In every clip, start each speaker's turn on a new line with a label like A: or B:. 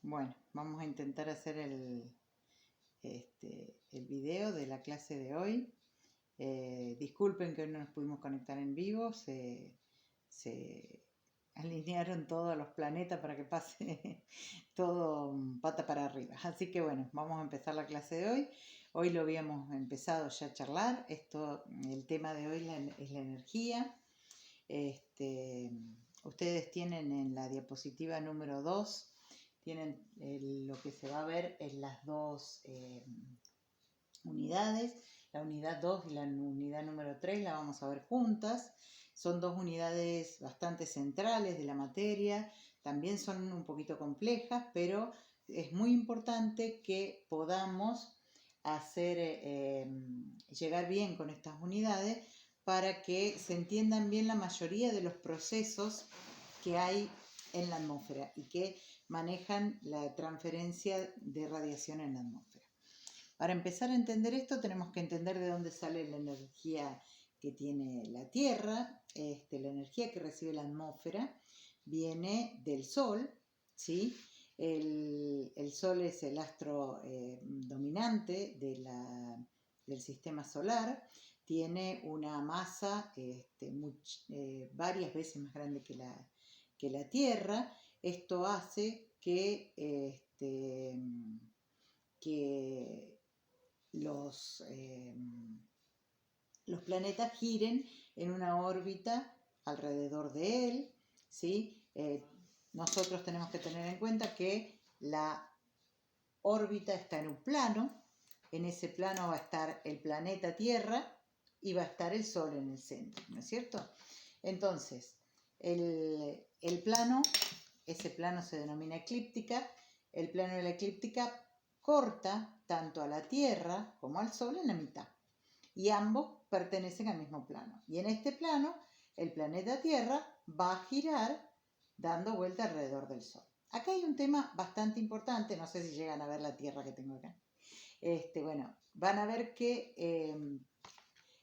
A: Bueno, vamos a intentar hacer el video de la clase de hoy. Disculpen que hoy no nos pudimos conectar en vivo, se alinearon todos los planetas para que pase todo pata para arriba. Así que bueno, vamos a empezar la clase de hoy. Hoy lo habíamos empezado ya a charlar. El tema de hoy es la energía. Ustedes tienen en la diapositiva número 2, tienen lo que se va a ver en las dos unidades, la unidad 2 y la unidad número 3 la vamos a ver juntas. Son dos unidades bastante centrales de la materia, también son un poquito complejas, pero es muy importante que podamos llegar bien con estas unidades para que se entiendan bien la mayoría de los procesos que hay en la atmósfera y que manejan la transferencia de radiación en la atmósfera. Para empezar a entender esto tenemos que entender de dónde sale la energía que tiene la Tierra. La energía que recibe la atmósfera viene del Sol, ¿sí? El Sol es el astro dominante del sistema solar. Tiene una masa varias veces más grande que la Tierra. Esto hace que los planetas giren en una órbita alrededor de él, ¿sí? Nosotros tenemos que tener en cuenta que la órbita está en un plano. En ese plano va a estar el planeta Tierra y va a estar el Sol en el centro, ¿no es cierto? Entonces, ese plano se denomina eclíptica. El plano de la eclíptica corta tanto a la Tierra como al Sol en la mitad. Y ambos pertenecen al mismo plano. Y en este plano, el planeta Tierra va a girar dando vuelta alrededor del Sol. Acá hay un tema bastante importante, no sé si llegan a ver la Tierra que tengo acá. Van a ver que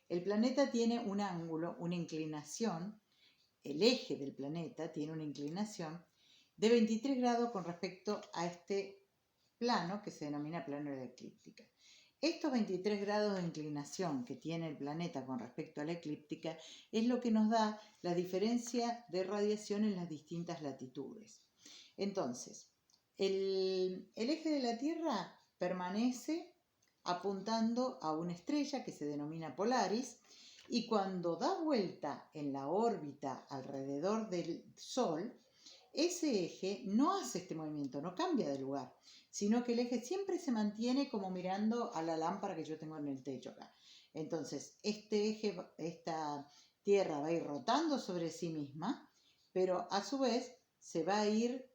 A: el planeta tiene un ángulo, una inclinación, el eje del planeta tiene una inclinación de 23 grados con respecto a este plano que se denomina plano de la eclíptica. Estos 23 grados de inclinación que tiene el planeta con respecto a la eclíptica es lo que nos da la diferencia de radiación en las distintas latitudes. Entonces, el eje de la Tierra permanece apuntando a una estrella que se denomina Polaris, y cuando da vuelta en la órbita alrededor del Sol, ese eje no hace este movimiento, no cambia de lugar, sino que el eje siempre se mantiene como mirando a la lámpara que yo tengo en el techo acá. Entonces, esta Tierra va a ir rotando sobre sí misma, pero a su vez se va a ir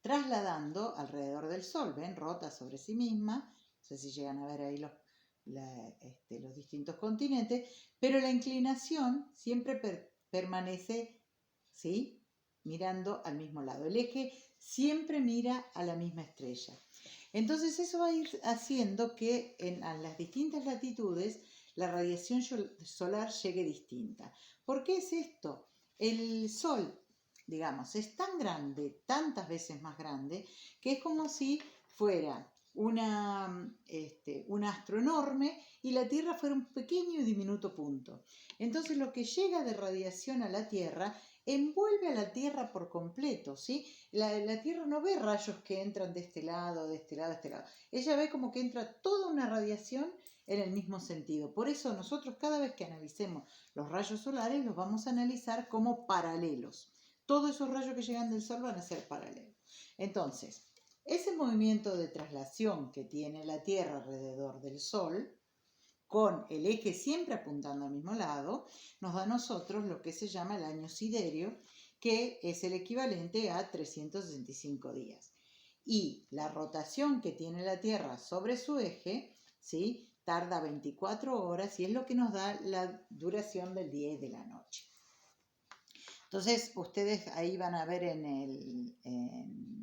A: trasladando alrededor del Sol. ¿Ven? Rota sobre sí misma. No sé si llegan a ver ahí los distintos continentes, pero la inclinación siempre permanece, ¿sí?, mirando al mismo lado. El eje siempre mira a la misma estrella. Entonces eso va a ir haciendo que a las distintas latitudes la radiación solar llegue distinta. ¿Por qué es esto? El Sol, digamos, es tan grande, tantas veces más grande, que es como si fuera un astro enorme y la Tierra fuera un pequeño y diminuto punto. Entonces lo que llega de radiación a la Tierra envuelve a la Tierra por completo, ¿sí? La Tierra no ve rayos que entran de este lado, de este lado, de este lado. Ella ve como que entra toda una radiación en el mismo sentido. Por eso nosotros cada vez que analicemos los rayos solares los vamos a analizar como paralelos. Todos esos rayos que llegan del Sol van a ser paralelos. Entonces, ese movimiento de traslación que tiene la Tierra alrededor del Sol, con el eje siempre apuntando al mismo lado, nos da a nosotros lo que se llama el año siderio, que es el equivalente a 365 días. Y la rotación que tiene la Tierra sobre su eje, ¿sí?, tarda 24 horas y es lo que nos da la duración del día y de la noche. Entonces, ustedes ahí van a ver en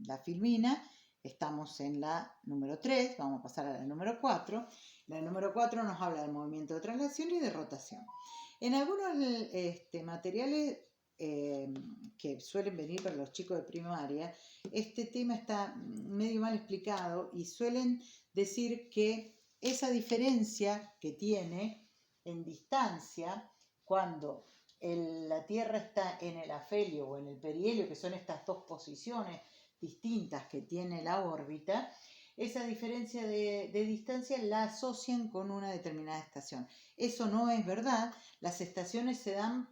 A: la filmina, estamos en la número 3, vamos a pasar a la número 4. La número 4 nos habla del movimiento de traslación y de rotación. En algunos materiales que suelen venir para los chicos de primaria, este tema está medio mal explicado y suelen decir que esa diferencia que tiene en distancia cuando la Tierra está en el afelio o en el perihelio, que son estas dos posiciones distintas que tiene la órbita, esa diferencia de distancia la asocian con una determinada estación. Eso no es verdad. Las estaciones se dan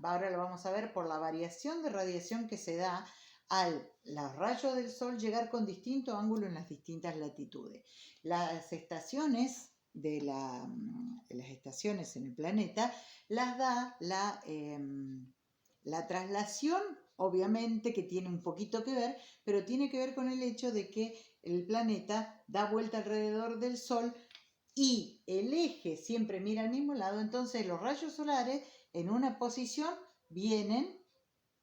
A: ahora lo vamos a ver, por la variación de radiación que se da los rayos del Sol llegar con distinto ángulo en las distintas latitudes. Las estaciones las estaciones en el planeta las da la traslación, obviamente que tiene un poquito que ver, pero tiene que ver con el hecho de que el planeta da vuelta alrededor del Sol y el eje siempre mira al mismo lado, entonces los rayos solares en una posición vienen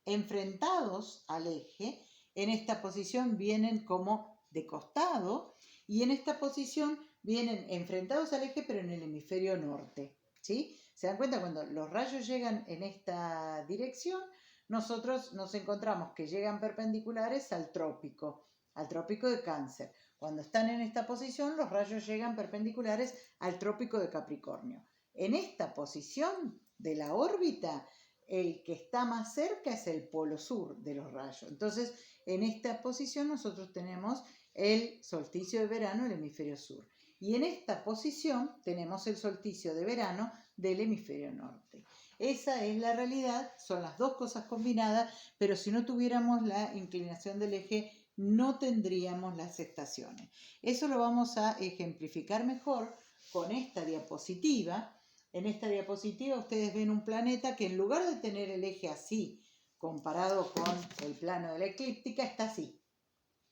A: enfrentados al eje, en esta posición vienen como de costado y en esta posición vienen enfrentados al eje pero en el hemisferio norte, ¿sí? ¿Se dan cuenta? Cuando los rayos llegan en esta dirección, nosotros nos encontramos que llegan perpendiculares al trópico de Cáncer. Cuando están en esta posición, los rayos llegan perpendiculares al trópico de Capricornio. En esta posición de la órbita, el que está más cerca es el polo sur de los rayos. Entonces, en esta posición nosotros tenemos el solsticio de verano del hemisferio sur. Y en esta posición tenemos el solsticio de verano del hemisferio norte. Esa es la realidad, son las dos cosas combinadas, pero si no tuviéramos la inclinación del eje, no tendríamos las estaciones. Eso lo vamos a ejemplificar mejor con esta diapositiva. En esta diapositiva ustedes ven un planeta que en lugar de tener el eje así, comparado con el plano de la eclíptica, está así,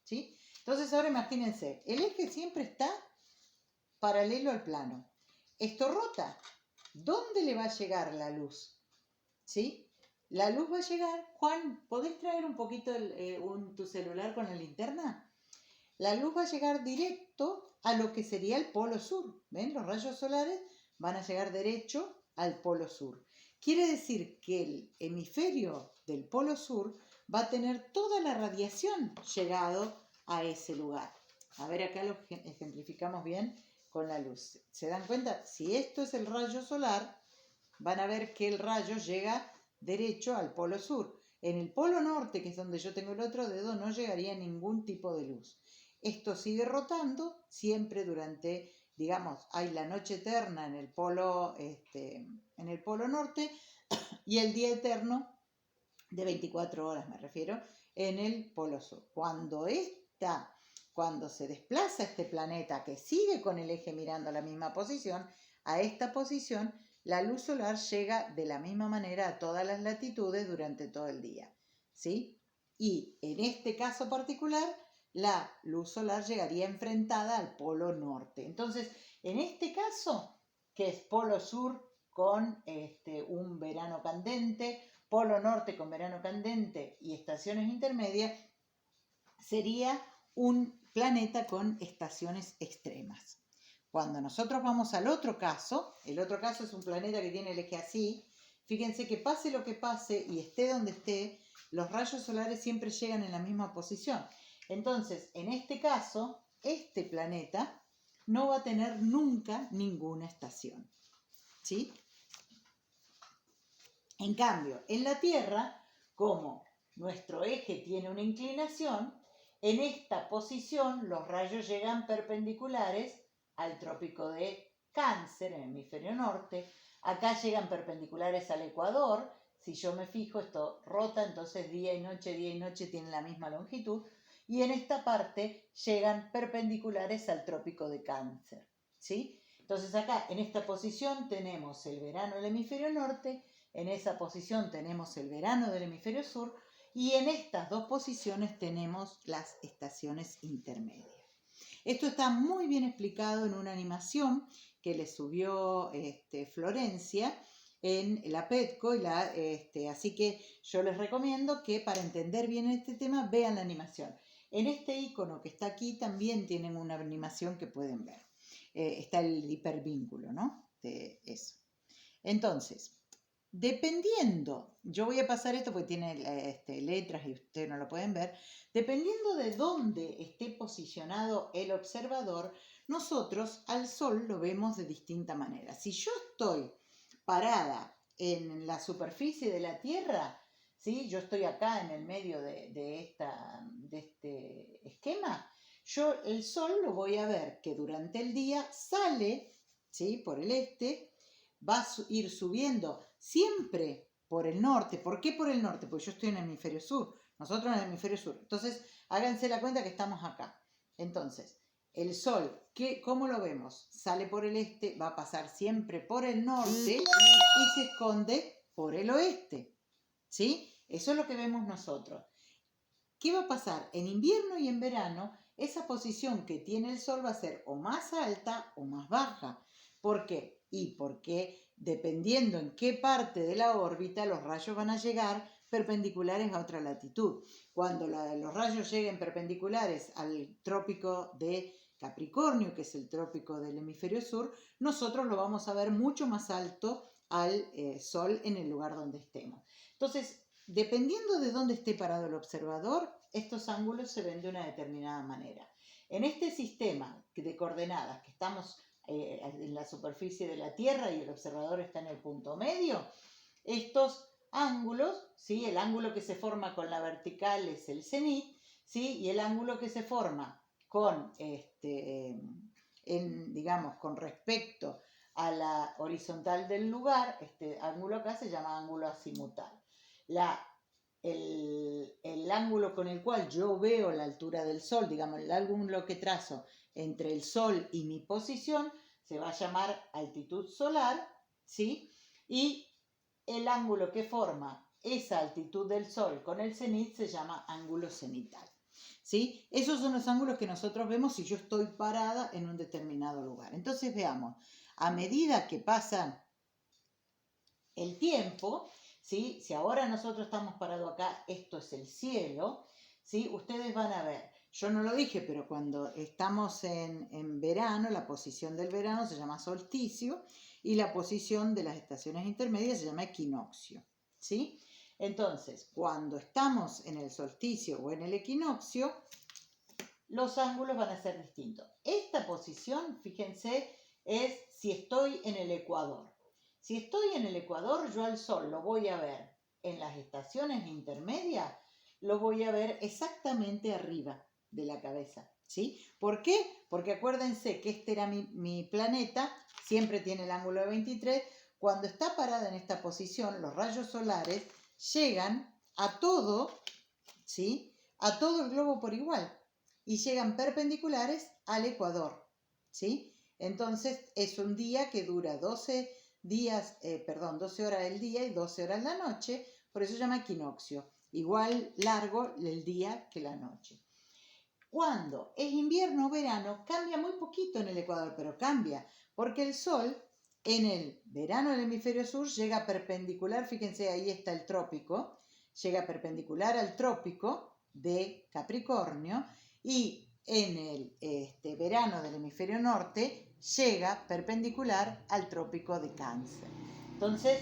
A: ¿sí? Entonces ahora imagínense, el eje siempre está paralelo al plano. Esto rota. ¿Dónde le va a llegar la luz? ¿Sí? La luz va a llegar. Juan, ¿podés traer un poquito tu celular con la linterna? La luz va a llegar directo a lo que sería el polo sur. ¿Ven? Los rayos solares van a llegar derecho al polo sur. Quiere decir que el hemisferio del polo sur va a tener toda la radiación llegado a ese lugar. A ver, acá lo ejemplificamos bien con la luz. ¿Se dan cuenta? Si esto es el rayo solar, van a ver que el rayo llega derecho al polo sur. En el polo norte, que es donde yo tengo el otro dedo, no llegaría ningún tipo de luz. Esto sigue rotando siempre durante, digamos, hay la noche eterna en el polo norte y el día eterno de 24 horas, me refiero, en el polo sur. Cuando se desplaza este planeta que sigue con el eje mirando a la misma posición, a esta posición, la luz solar llega de la misma manera a todas las latitudes durante todo el día, ¿sí? Y en este caso particular, la luz solar llegaría enfrentada al polo norte. Entonces, en este caso, que es polo sur con un verano candente, polo norte con verano candente y estaciones intermedias, sería un planeta con estaciones extremas. Cuando nosotros vamos al otro caso, el otro caso es un planeta que tiene el eje así, fíjense que pase lo que pase y esté donde esté, los rayos solares siempre llegan en la misma posición. Entonces, en este caso, este planeta no va a tener nunca ninguna estación, ¿sí? En cambio, en la Tierra, como nuestro eje tiene una inclinación, en esta posición los rayos llegan perpendiculares al trópico de Cáncer, en el hemisferio norte. Acá llegan perpendiculares al Ecuador. Si yo me fijo, esto rota, entonces día y noche tienen la misma longitud. Y en esta parte llegan perpendiculares al trópico de Cáncer, ¿sí? Entonces acá, en esta posición, tenemos el verano del hemisferio norte, en esa posición tenemos el verano del hemisferio sur, y en estas dos posiciones tenemos las estaciones intermedias. Esto está muy bien explicado en una animación que le subió Florencia en la PETCO, así que yo les recomiendo que para entender bien este tema vean la animación. En este icono que está aquí también tienen una animación que pueden ver. Está el hipervínculo, ¿no? De eso. Entonces, dependiendo, yo voy a pasar esto porque tiene letras y ustedes no lo pueden ver, dependiendo de dónde esté posicionado el observador, nosotros al Sol lo vemos de distinta manera. Si yo estoy parada en la superficie de la Tierra, ¿sí? Yo estoy acá en el medio de este esquema, yo el Sol lo voy a ver que durante el día sale, ¿sí? Por el este, va a ir subiendo siempre por el norte. ¿Por qué por el norte? Porque yo estoy en el hemisferio sur, nosotros en el hemisferio sur. Entonces, háganse la cuenta que estamos acá. Entonces, el Sol, ¿cómo lo vemos? Sale por el este, va a pasar siempre por el norte y se esconde por el oeste. ¿Sí? Eso es lo que vemos nosotros. ¿Qué va a pasar? En invierno y en verano, esa posición que tiene el Sol va a ser o más alta o más baja. ¿Por qué? Y porque dependiendo en qué parte de la órbita los rayos van a llegar perpendiculares a otra latitud. Cuando los rayos lleguen perpendiculares al trópico de Capricornio, que es el trópico del hemisferio sur, nosotros lo vamos a ver mucho más alto al Sol en el lugar donde estemos. Entonces, dependiendo de dónde esté parado el observador, estos ángulos se ven de una determinada manera. En este sistema de coordenadas que estamos en la superficie de la Tierra y el observador está en el punto medio, estos ángulos, ¿sí? El ángulo que se forma con la vertical es el cenit, ¿sí? Y el ángulo que se forma con, digamos, con respecto a la horizontal del lugar, este ángulo acá se llama ángulo azimutal. El ángulo con el cual yo veo la altura del Sol, digamos, el ángulo que trazo entre el Sol y mi posición, se va a llamar altitud solar, ¿sí? Y el ángulo que forma esa altitud del Sol con el cenit se llama ángulo cenital, ¿sí? Esos son los ángulos que nosotros vemos si yo estoy parada en un determinado lugar. Entonces veamos, a medida que pasa el tiempo, ¿sí? Si ahora nosotros estamos parados acá, esto es el cielo, ¿sí? Ustedes van a ver, yo no lo dije, pero cuando estamos en verano, la posición del verano se llama solsticio y la posición de las estaciones intermedias se llama equinoccio, ¿sí? Entonces, cuando estamos en el solsticio o en el equinoccio, los ángulos van a ser distintos. Esta posición, fíjense, es si estoy en el ecuador. Si estoy en el ecuador, yo al Sol lo voy a ver en las estaciones intermedias, lo voy a ver exactamente arriba de la cabeza, ¿sí? ¿Por qué? Porque acuérdense que este era mi planeta, siempre tiene el ángulo de 23. Cuando está parada en esta posición, los rayos solares llegan a todo, ¿sí? A todo el globo por igual y llegan perpendiculares al ecuador, ¿sí? Entonces es un día que dura 12 horas del día y 12 horas la noche, por eso se llama equinoccio. Igual largo el día que la noche. Cuando es invierno o verano, cambia muy poquito en el ecuador, pero cambia, porque el Sol en el verano del hemisferio sur llega perpendicular, fíjense, ahí está el trópico, llega perpendicular al trópico de Capricornio y en el verano del hemisferio norte llega perpendicular al trópico de Cáncer. Entonces,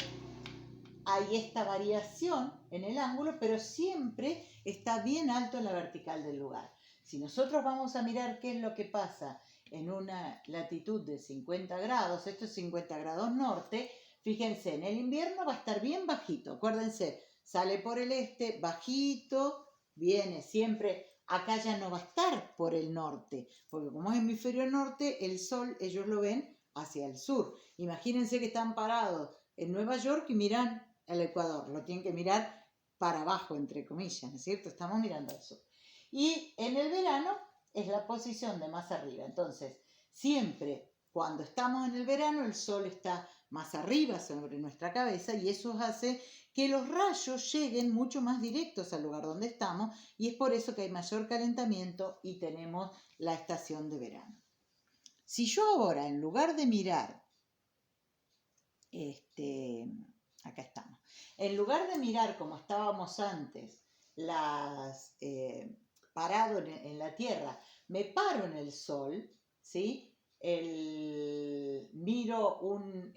A: hay esta variación en el ángulo, pero siempre está bien alto en la vertical del lugar. Si nosotros vamos a mirar qué es lo que pasa en una latitud de 50 grados, esto es 50 grados norte, fíjense, en el invierno va a estar bien bajito, acuérdense, sale por el este, bajito, viene siempre, acá ya no va a estar por el norte, porque como es hemisferio norte, el Sol ellos lo ven hacia el sur. Imagínense que están parados en Nueva York y miran el Ecuador, lo tienen que mirar para abajo, entre comillas, ¿no es cierto? Estamos mirando al sur. Y en el verano es la posición de más arriba. Entonces, siempre cuando estamos en el verano, el Sol está más arriba sobre nuestra cabeza y eso hace que los rayos lleguen mucho más directos al lugar donde estamos y es por eso que hay mayor calentamiento y tenemos la estación de verano. Si yo ahora, en lugar de mirar, acá estamos, en lugar de mirar como estábamos antes, parado en la Tierra, me paro en el Sol, ¿sí? Miro un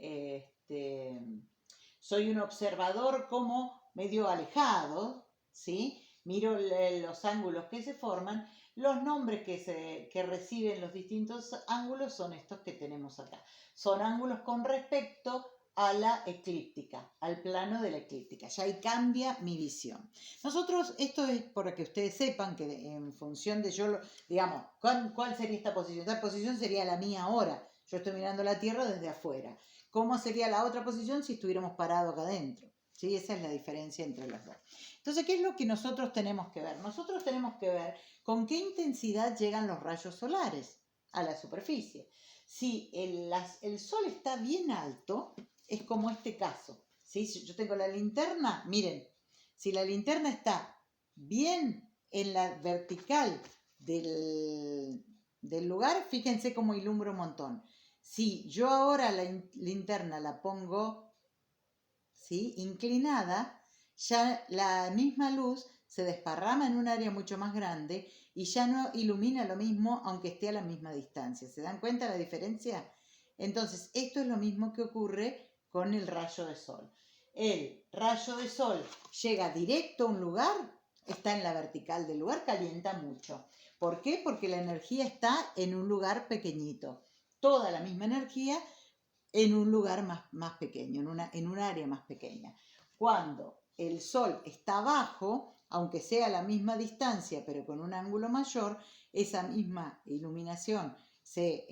A: soy un observador como medio alejado, ¿sí? Miro los ángulos que se forman, los nombres que reciben los distintos ángulos son estos que tenemos acá. Son ángulos con respecto a la eclíptica, al plano de la eclíptica. Ya ahí cambia mi visión. Nosotros, esto es para que ustedes sepan que en función de digamos, ¿cuál sería esta posición? Esta posición sería la mía ahora. Yo estoy mirando la Tierra desde afuera. ¿Cómo sería la otra posición si estuviéramos parados acá adentro? ¿Sí? Esa es la diferencia entre los dos. Entonces, ¿qué es lo que nosotros tenemos que ver? Nosotros tenemos que ver con qué intensidad llegan los rayos solares a la superficie. Si el Sol está bien alto, es como este caso. ¿Sí? Si yo tengo la linterna, miren, si la linterna está bien en la vertical del lugar, fíjense cómo ilumbra un montón. Si yo ahora la linterna la pongo, ¿sí?, inclinada, ya la misma luz se desparrama en un área mucho más grande y ya no ilumina lo mismo aunque esté a la misma distancia. ¿Se dan cuenta la diferencia? Entonces, esto es lo mismo que ocurre con el rayo de sol. El rayo de sol llega directo a un lugar, está en la vertical del lugar, calienta mucho. ¿Por qué? Porque la energía está en un lugar pequeñito. Toda la misma energía en un lugar más pequeño, en un área más pequeña. Cuando el Sol está abajo, aunque sea a la misma distancia, pero con un ángulo mayor, esa misma iluminación se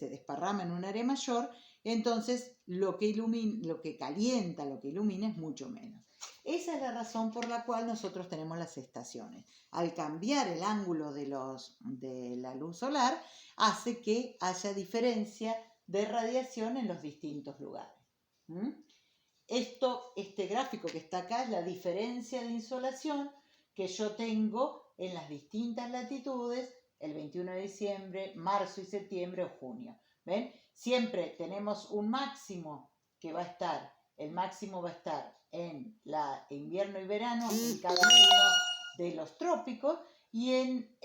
A: desparrama en un área mayor, entonces lo que calienta, lo que ilumina es mucho menos. Esa es la razón por la cual nosotros tenemos las estaciones. Al cambiar el ángulo de la luz solar, hace que haya diferencia de radiación en los distintos lugares. Este gráfico que está acá es la diferencia de insolación que yo tengo en las distintas latitudes el 21 de diciembre, marzo y septiembre o junio. ¿Ven? Siempre tenemos un máximo que va a estar, el máximo va a estar en invierno y verano en cada uno de los trópicos y en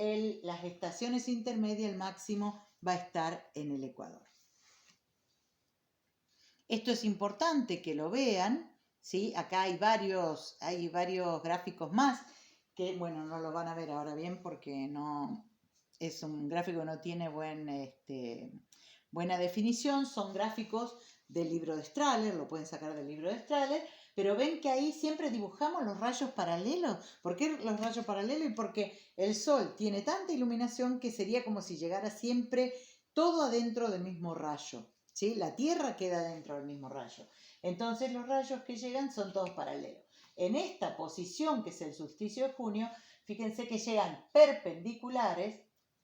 A: las estaciones intermedias el máximo va a estar en el Ecuador. Esto es importante que lo vean, ¿sí? Acá hay varios gráficos más que, bueno, no lo van a ver ahora bien porque no es un gráfico que no tiene buena definición. Son gráficos del libro de Strahler, lo pueden sacar del libro de Strahler, pero ven que ahí siempre dibujamos los rayos paralelos. ¿Por qué los rayos paralelos? Y porque el Sol tiene tanta iluminación que sería como si llegara siempre todo adentro del mismo rayo. ¿Sí? La Tierra queda dentro del mismo rayo. Entonces los rayos que llegan son todos paralelos. En esta posición, que es el solsticio de junio, fíjense que llegan perpendiculares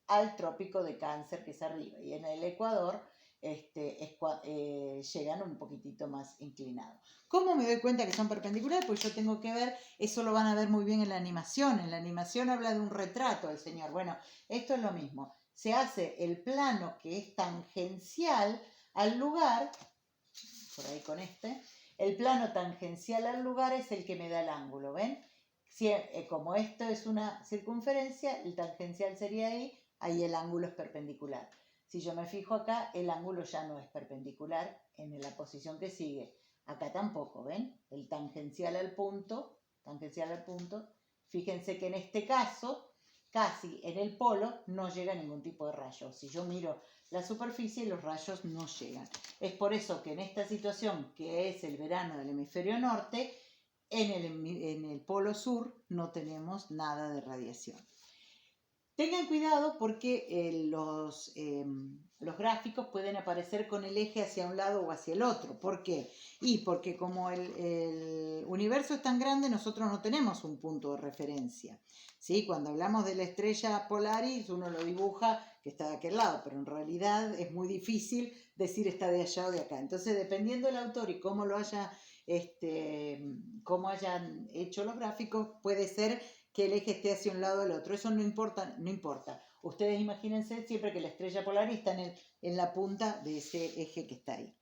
A: al trópico de Cáncer, que es arriba. Y en el Ecuador llegan un poquitito más inclinados. ¿Cómo me doy cuenta que son perpendiculares? Pues yo tengo que ver, eso lo van a ver muy bien en la animación. En la animación habla de un retrato del Señor. Bueno, esto es lo mismo. Se hace el plano que es tangencial al lugar, por ahí con el plano tangencial al lugar es el que me da el ángulo, ¿ven? Como esto es una circunferencia, el tangencial sería ahí el ángulo es perpendicular. Si yo me fijo acá, el ángulo ya no es perpendicular en la posición que sigue. Acá tampoco, ¿ven? El tangencial al punto, fíjense que en este caso, casi en el polo, no llega ningún tipo de rayo. Si yo miro la superficie, los rayos no llegan. Es por eso que en esta situación, que es el verano del hemisferio norte, en el polo sur no tenemos nada de radiación. Tengan cuidado porque los gráficos pueden aparecer con el eje hacia un lado o hacia el otro. ¿Por qué? Y porque como el universo es tan grande, nosotros no tenemos un punto de referencia. ¿Sí? Cuando hablamos de la estrella Polaris, uno lo dibuja que está de aquel lado, pero en realidad es muy difícil decir está de allá o de acá. Entonces, dependiendo del autor y cómo cómo hayan hecho los gráficos, puede ser que el eje esté hacia un lado o al otro. Eso no importa. Ustedes imagínense siempre que la estrella Polaris está en la punta de ese eje que está ahí.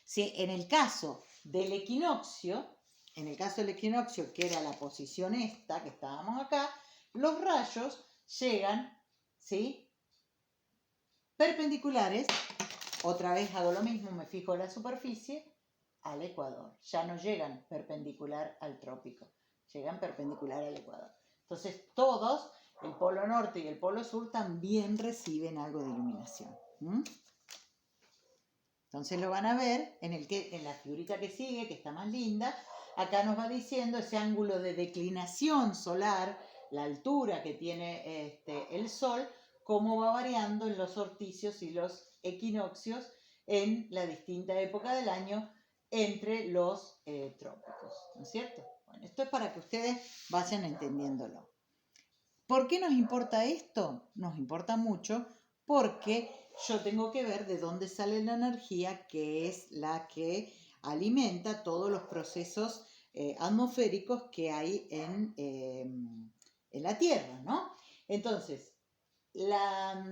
A: Si en el caso del equinoccio, que era la posición esta, que estábamos acá, los rayos llegan, ¿sí?, perpendiculares. Otra vez hago lo mismo, me fijo en la superficie, al ecuador. Ya no llegan perpendicular al trópico, llegan perpendicular al ecuador. Entonces todos, el polo norte y el polo sur, también reciben algo de iluminación. Entonces lo van a ver en la figurita que sigue, que está más linda. Acá nos va diciendo ese ángulo de declinación solar, la altura que tiene el Sol, cómo va variando en los solsticios y los equinoccios en la distinta época del año entre los trópicos, ¿no es cierto? Bueno, esto es para que ustedes vayan entendiéndolo. ¿Por qué nos importa esto? Nos importa mucho porque yo tengo que ver de dónde sale la energía, que es la que alimenta todos los procesos atmosféricos que hay en la Tierra, ¿no? Entonces, la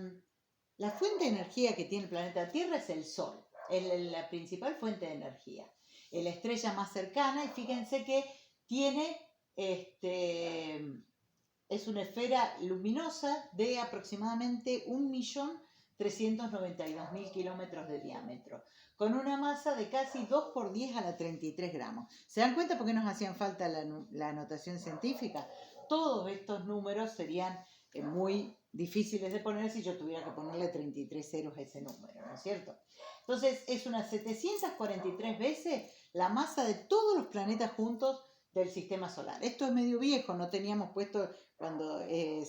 A: fuente de energía que tiene el planeta Tierra es el Sol, es la principal fuente de energía. Es la estrella más cercana y fíjense que tiene es una esfera luminosa de aproximadamente 1.392.000 kilómetros de diámetro, con una masa de casi 2 por 10 a la 33 gramos. ¿Se dan cuenta por qué nos hacían falta la notación científica? Todos estos números serían muy difíciles de poner si yo tuviera que ponerle 33 ceros a ese número, ¿no es cierto? Entonces es unas 743 veces la masa de todos los planetas juntos del sistema solar. Esto es medio viejo, no teníamos puesto, cuando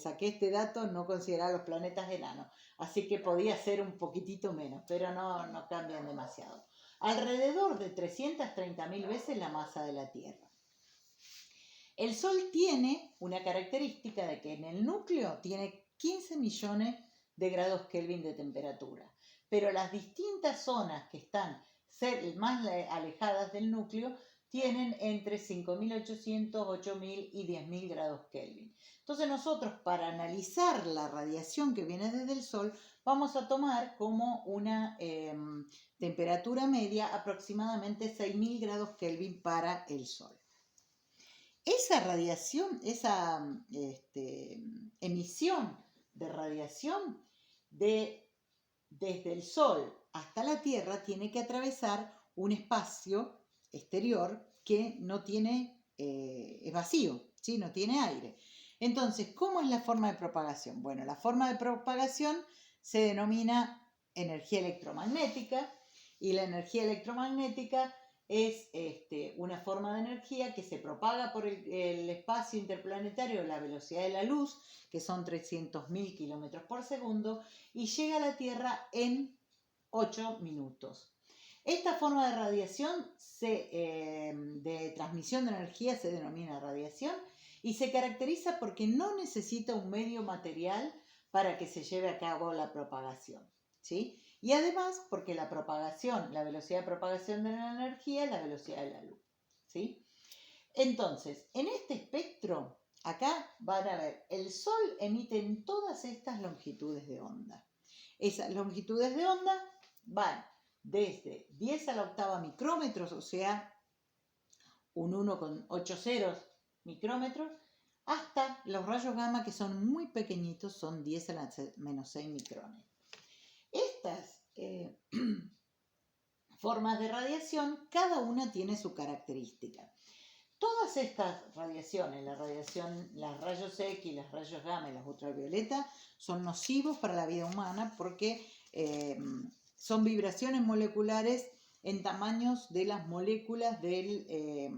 A: saqué este dato, no consideraba los planetas enanos, así que podía ser un poquitito menos, pero no cambian demasiado. Alrededor de 330.000 veces la masa de la Tierra. El Sol tiene una característica de que en el núcleo tiene 15 millones de grados Kelvin de temperatura, pero las distintas zonas que están más alejadas del núcleo tienen entre 5.800, 8.000 y 10.000 grados Kelvin. Entonces nosotros, para analizar la radiación que viene desde el Sol, vamos a tomar como una temperatura media aproximadamente 6.000 grados Kelvin para el Sol. Esa radiación, esa emisión de radiación desde el Sol hasta la Tierra tiene que atravesar un espacio exterior que no tiene, es vacío, ¿sí? No tiene aire. Entonces, ¿cómo es la forma de propagación? Bueno, la forma de propagación se denomina energía electromagnética, y la energía electromagnética es una forma de energía que se propaga por el espacio interplanetario a la velocidad de la luz, que son 300.000 kilómetros por segundo, y llega a la Tierra en 8 minutos. Esta forma de radiación, de transmisión de energía, se denomina radiación y se caracteriza porque no necesita un medio material para que se lleve a cabo la propagación, ¿sí? Y además porque la propagación, la velocidad de propagación de la energía es la velocidad de la luz, ¿sí? Entonces, en este espectro, acá van a ver, el Sol emite en todas estas longitudes de onda. Esas longitudes de onda van desde 10 a la octava micrómetros, o sea, un 1,8 micrómetros, hasta los rayos gamma, que son muy pequeñitos, son 10 a la menos 6 micrones. Estas formas de radiación, cada una tiene su característica. Todas estas radiaciones, las rayos X, las rayos gamma y las ultravioletas, son nocivos para la vida humana porque son vibraciones moleculares en tamaños de las moléculas de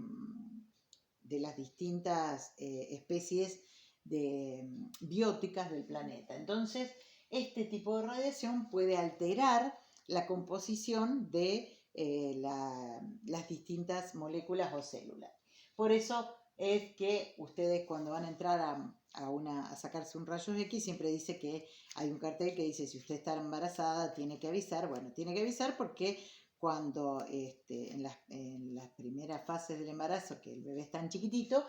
A: las distintas especies bióticas del planeta. Entonces, este tipo de radiación puede alterar la composición de las distintas moléculas o células. Por eso es que ustedes, cuando van a entrar a sacarse un rayo X, siempre dice que hay un cartel que dice: si usted está embarazada tiene que avisar. Bueno, tiene que avisar porque cuando en las primeras fases del embarazo, que el bebé es tan chiquitito,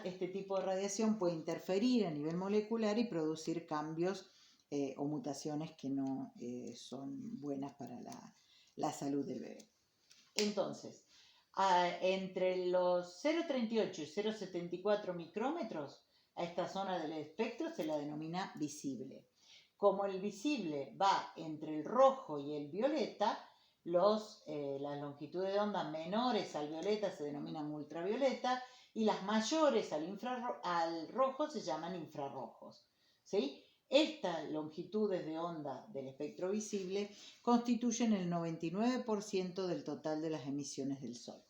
A: este tipo de radiación puede interferir a nivel molecular y producir cambios o mutaciones que no son buenas para la salud del bebé. Entonces, entre los 0,38 y 0,74 micrómetros, a esta zona del espectro se la denomina visible. Como el visible va entre el rojo y el violeta, las longitudes de onda menores al violeta se denominan ultravioleta y las mayores al rojo se llaman infrarrojos, ¿sí? Estas longitudes de onda del espectro visible constituyen el 99% del total de las emisiones del Sol.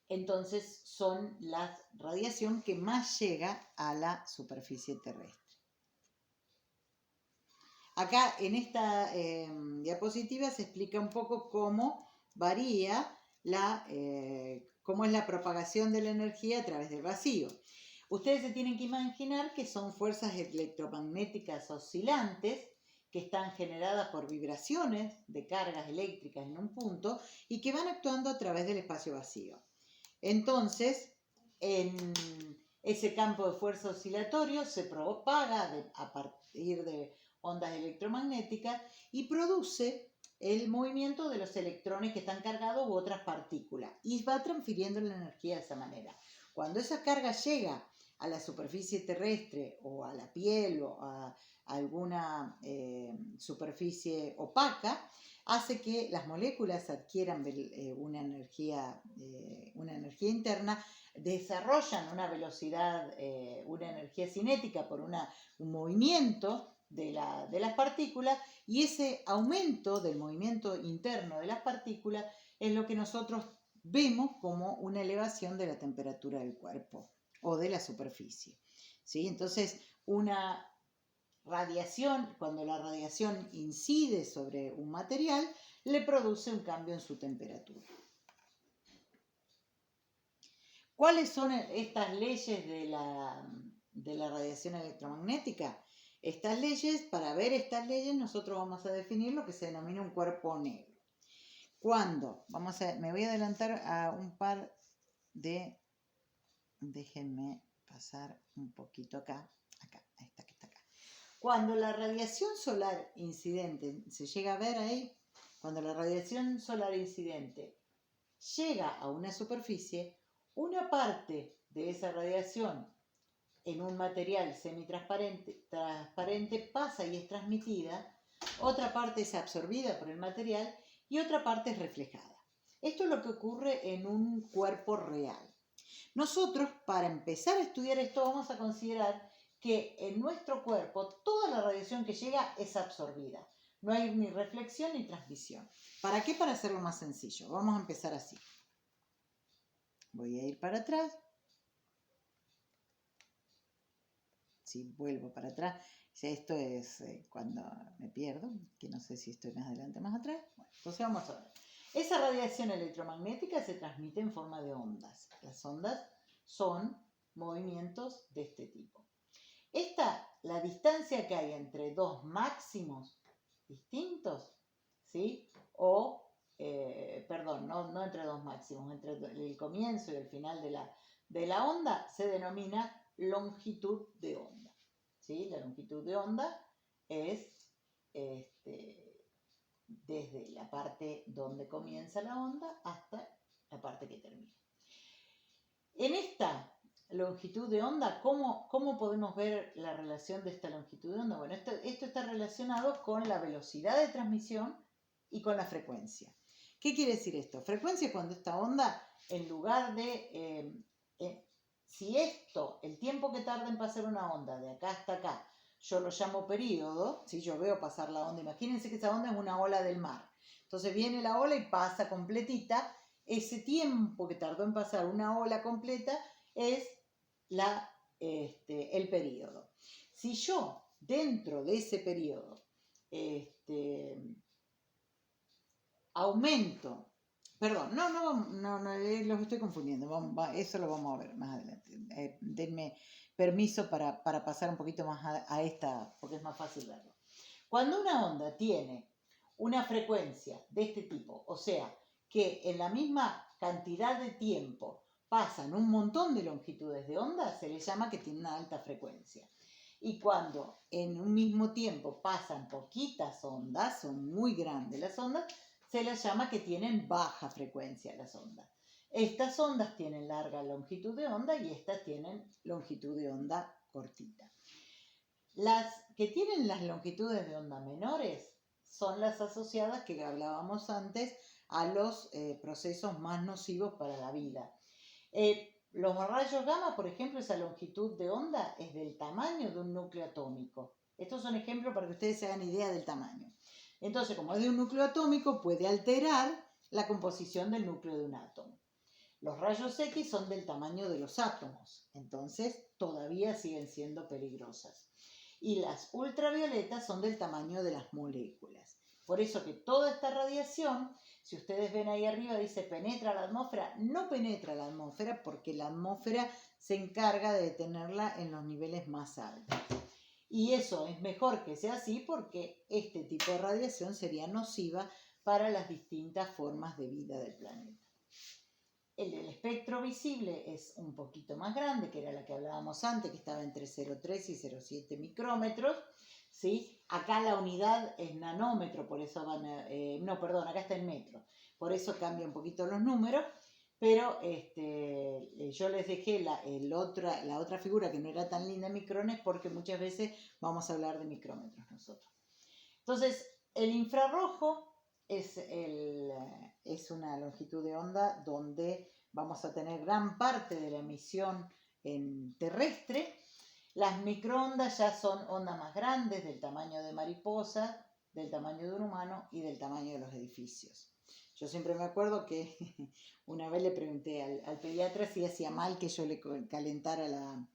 A: Entonces son la radiación que más llega a la superficie terrestre. Acá en esta diapositiva se explica un poco cómo varía cómo es la propagación de la energía a través del vacío. Ustedes se tienen que imaginar que son fuerzas electromagnéticas oscilantes que están generadas por vibraciones de cargas eléctricas en un punto y que van actuando a través del espacio vacío. Entonces, en ese campo de fuerza oscilatorio se propaga a partir de ondas electromagnéticas y produce el movimiento de los electrones que están cargados u otras partículas y va transfiriendo la energía de esa manera. Cuando esa carga llega a la superficie terrestre o a la piel o a alguna superficie opaca, hace que las moléculas adquieran una energía interna, desarrollan una velocidad, una energía cinética por un movimiento de las partículas, y ese aumento del movimiento interno de las partículas es lo que nosotros vemos como una elevación de la temperatura del cuerpo o de la superficie, ¿sí? Entonces, una radiación, cuando la radiación incide sobre un material, le produce un cambio en su temperatura. ¿Cuáles son estas leyes de la radiación electromagnética? Estas leyes, para ver estas leyes, nosotros vamos a definir lo que se denomina un cuerpo negro. Cuando, me voy a adelantar a un par de, déjenme pasar un poquito acá, esta que está acá. Cuando la radiación solar incidente, ¿se llega a ver ahí? Cuando la radiación solar incidente llega a una superficie, una parte de esa radiación en un material transparente pasa y es transmitida, otra parte es absorbida por el material y otra parte es reflejada. Esto es lo que ocurre en un cuerpo real. Nosotros, para empezar a estudiar esto, vamos a considerar que en nuestro cuerpo toda la radiación que llega es absorbida. No hay ni reflexión ni transmisión. ¿Para qué? Para hacerlo más sencillo. Vamos a empezar así. Voy a ir para atrás. Si vuelvo para atrás, esto es cuando me pierdo, que no sé si estoy más adelante o más atrás. Bueno, entonces vamos a ver. Esa radiación electromagnética se transmite en forma de ondas. Las ondas son movimientos de este tipo. La distancia que hay entre dos máximos distintos, ¿sí? No entre dos máximos, entre el comienzo y el final de la onda se denomina longitud de onda, ¿sí? La longitud de onda es desde la parte donde comienza la onda hasta la parte que termina. En esta longitud de onda, ¿cómo podemos ver la relación de esta longitud de onda? Bueno, esto está relacionado con la velocidad de transmisión y con la frecuencia. ¿Qué quiere decir esto? Frecuencia es cuando esta onda, en lugar de... si el tiempo que tarda en pasar una onda de acá hasta acá, yo lo llamo período, si yo veo pasar la onda, imagínense que esa onda es una ola del mar. Entonces viene la ola y pasa completita. Ese tiempo que tardó en pasar una ola completa es el período. Si yo, dentro de ese período, aumento, perdón, no, los estoy confundiendo, eso lo vamos a ver más adelante. Denme permiso para pasar un poquito más a esta, porque es más fácil verlo. Cuando una onda tiene una frecuencia de este tipo, o sea, que en la misma cantidad de tiempo pasan un montón de longitudes de onda, se le llama que tiene una alta frecuencia. Y cuando en un mismo tiempo pasan poquitas ondas, son muy grandes las ondas, se les llama que tienen baja frecuencia las ondas. Estas ondas tienen larga longitud de onda y estas tienen longitud de onda cortita. Las que tienen las longitudes de onda menores son las asociadas que hablábamos antes a los procesos más nocivos para la vida. Los rayos gamma, por ejemplo, esa longitud de onda es del tamaño de un núcleo atómico. Estos son ejemplos para que ustedes se hagan idea del tamaño. Entonces, como es de un núcleo atómico, puede alterar la composición del núcleo de un átomo. Los rayos X son del tamaño de los átomos, entonces todavía siguen siendo peligrosas. Y las ultravioletas son del tamaño de las moléculas. Por eso que toda esta radiación, si ustedes ven ahí arriba, dice penetra la atmósfera, no penetra la atmósfera porque la atmósfera se encarga de detenerla en los niveles más altos. Y eso es mejor que sea así porque este tipo de radiación sería nociva para las distintas formas de vida del planeta. El espectro visible es un poquito más grande, que era la que hablábamos antes, que estaba entre 0,3 y 0,7 micrómetros. ¿Sí? Acá la unidad es nanómetro, por eso van a, acá está en metro, por eso cambia un poquito los números, pero yo les dejé la otra figura que no era tan linda en micrones porque muchas veces vamos a hablar de micrómetros nosotros. Entonces, el infrarrojo es una longitud de onda donde vamos a tener gran parte de la emisión terrestre. Las microondas ya son ondas más grandes, del tamaño de mariposa, del tamaño de un humano y del tamaño de los edificios. Yo siempre me acuerdo que una vez le pregunté al pediatra si hacía mal que yo le calentara la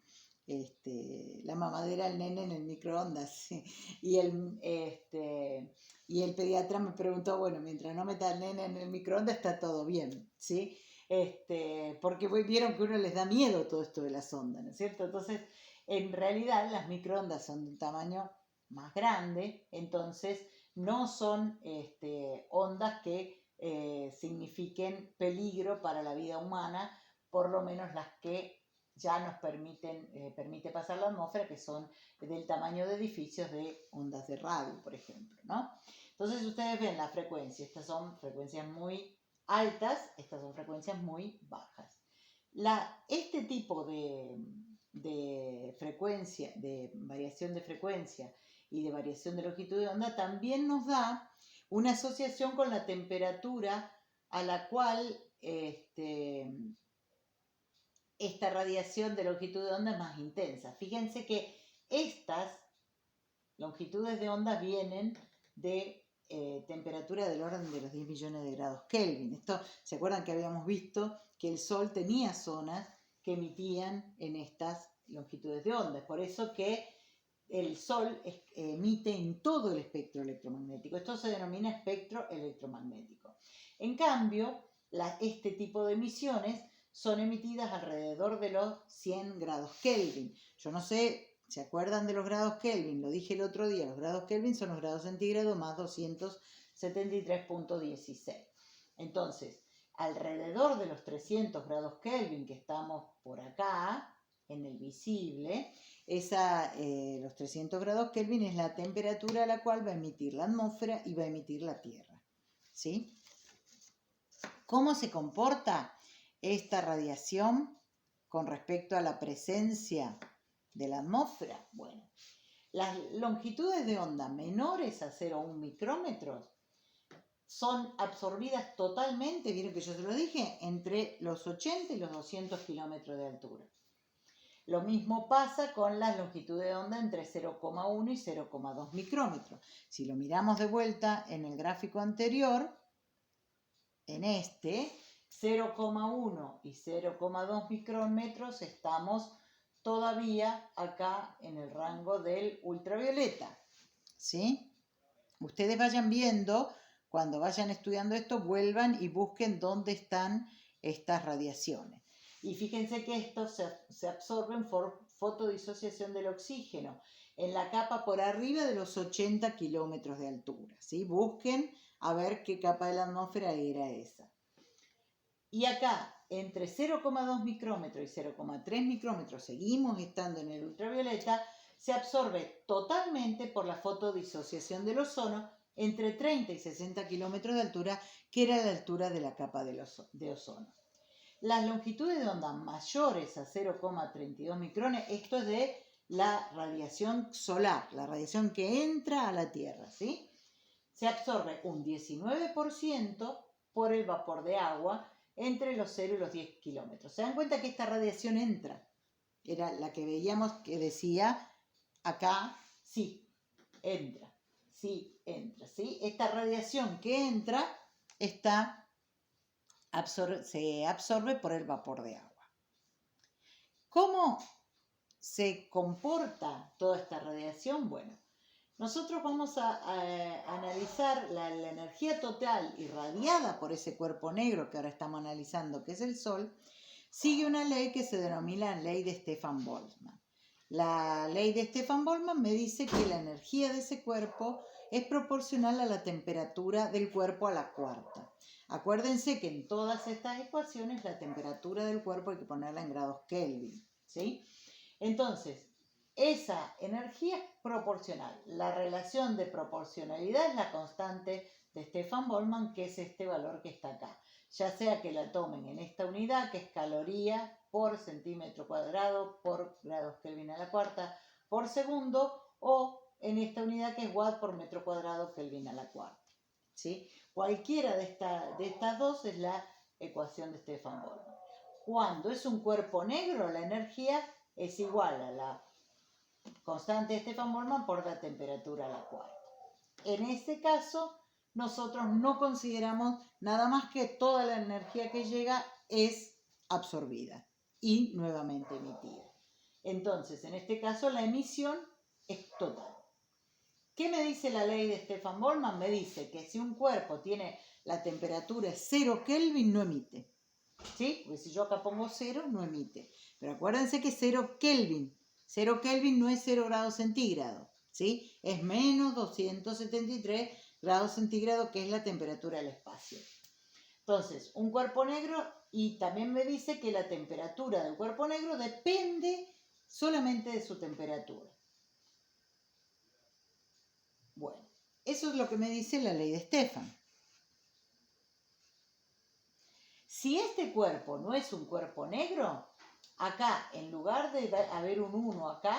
A: mamadera al nene en el microondas. Y el pediatra me preguntó, bueno, mientras no meta al nene en el microondas está todo bien, ¿sí? Porque vieron que a uno les da miedo todo esto de las ondas, ¿no es cierto? Entonces, en realidad las microondas son de un tamaño más grande, entonces no son ondas que signifiquen peligro para la vida humana, por lo menos las que ya nos permite pasar la atmósfera, que son del tamaño de edificios de ondas de radio, por ejemplo, ¿no? Entonces ustedes ven la frecuencia, estas son frecuencias muy altas, estas son frecuencias muy bajas. Este tipo de frecuencia, de variación de frecuencia y de variación de longitud de onda también nos da una asociación con la temperatura a la cual esta radiación de longitud de onda es más intensa. Fíjense que estas longitudes de onda vienen de temperatura del orden de los 10 millones de grados Kelvin. Esto, ¿se acuerdan que habíamos visto que el Sol tenía zonas que emitían en estas longitudes de onda? Es por eso que el Sol emite en todo el espectro electromagnético. Esto se denomina espectro electromagnético. En cambio, este tipo de emisiones son emitidas alrededor de los 100 grados Kelvin. Yo no sé, ¿se acuerdan de los grados Kelvin? Lo dije el otro día, los grados Kelvin son los grados centígrados más 273.16. Entonces, alrededor de los 300 grados Kelvin que estamos por acá, en el visible, los 300 grados Kelvin es la temperatura a la cual va a emitir la atmósfera y va a emitir la Tierra. ¿Sí? ¿Cómo se comporta esta radiación con respecto a la presencia de la atmósfera? Bueno, las longitudes de onda menores a 0,1 micrómetros son absorbidas totalmente, vieron que yo se lo dije, entre los 80 y los 200 kilómetros de altura. Lo mismo pasa con las longitudes de onda entre 0,1 y 0,2 micrómetros. Si lo miramos de vuelta en el gráfico anterior, en 0,1 y 0,2 micrómetros estamos todavía acá en el rango del ultravioleta. ¿Sí? Ustedes vayan viendo, cuando vayan estudiando esto, vuelvan y busquen dónde están estas radiaciones. Y fíjense que esto se absorben por fotodisociación del oxígeno en la capa por arriba de los 80 kilómetros de altura. ¿Sí? Busquen a ver qué capa de la atmósfera era esa. Y acá, entre 0,2 micrómetros y 0,3 micrómetros, seguimos estando en el ultravioleta, se absorbe totalmente por la fotodisociación del ozono entre 30 y 60 kilómetros de altura, que era la altura de la capa de ozono. Las longitudes de onda mayores a 0,32 micrones, esto es de la radiación solar, la radiación que entra a la Tierra, ¿sí? se absorbe un 19% por el vapor de agua entre los 0 y los 10 kilómetros. ¿Se dan cuenta que esta radiación entra? Era la que veíamos que decía acá, sí, entra, sí, entra, ¿sí? Esta radiación que entra se absorbe por el vapor de agua. ¿Cómo se comporta toda esta radiación? Bueno, nosotros vamos a analizar la energía total irradiada por ese cuerpo negro que ahora estamos analizando, que es el Sol. Sigue una ley que se denomina ley de Stefan-Boltzmann. La ley de Stefan-Boltzmann me dice que la energía de ese cuerpo es proporcional a la temperatura del cuerpo a la cuarta. Acuérdense que en todas estas ecuaciones la temperatura del cuerpo hay que ponerla en grados Kelvin, ¿sí? Entonces, esa energía es proporcional. La relación de proporcionalidad es la constante de Stefan-Boltzmann, que es este valor que está acá. Ya sea que la tomen en esta unidad, que es caloría por centímetro cuadrado por grados Kelvin a la cuarta por segundo, o en esta unidad que es watt por metro cuadrado Kelvin a la cuarta, ¿sí? Cualquiera de estas dos es la ecuación de Stefan-Boltzmann. Cuando es un cuerpo negro, la energía es igual a la constante de Stefan-Boltzmann por la temperatura a la cuarta. En este caso, nosotros no consideramos nada más que toda la energía que llega es absorbida y nuevamente emitida. Entonces, en este caso, la emisión es total. ¿Qué me dice la ley de Stefan-Boltzmann? Me dice que si un cuerpo tiene la temperatura 0 Kelvin, no emite. ¿Sí? Porque si yo acá pongo 0, no emite. Pero acuérdense que 0 Kelvin. 0 Kelvin no es 0 grados centígrados, ¿sí? Es menos 273 grados centígrados, que es la temperatura del espacio. Entonces, un cuerpo negro, y también me dice que la temperatura del cuerpo negro depende solamente de su temperatura. Bueno, eso es lo que me dice la ley de Stefan. Si este cuerpo no es un cuerpo negro, acá, en lugar de haber un 1 acá,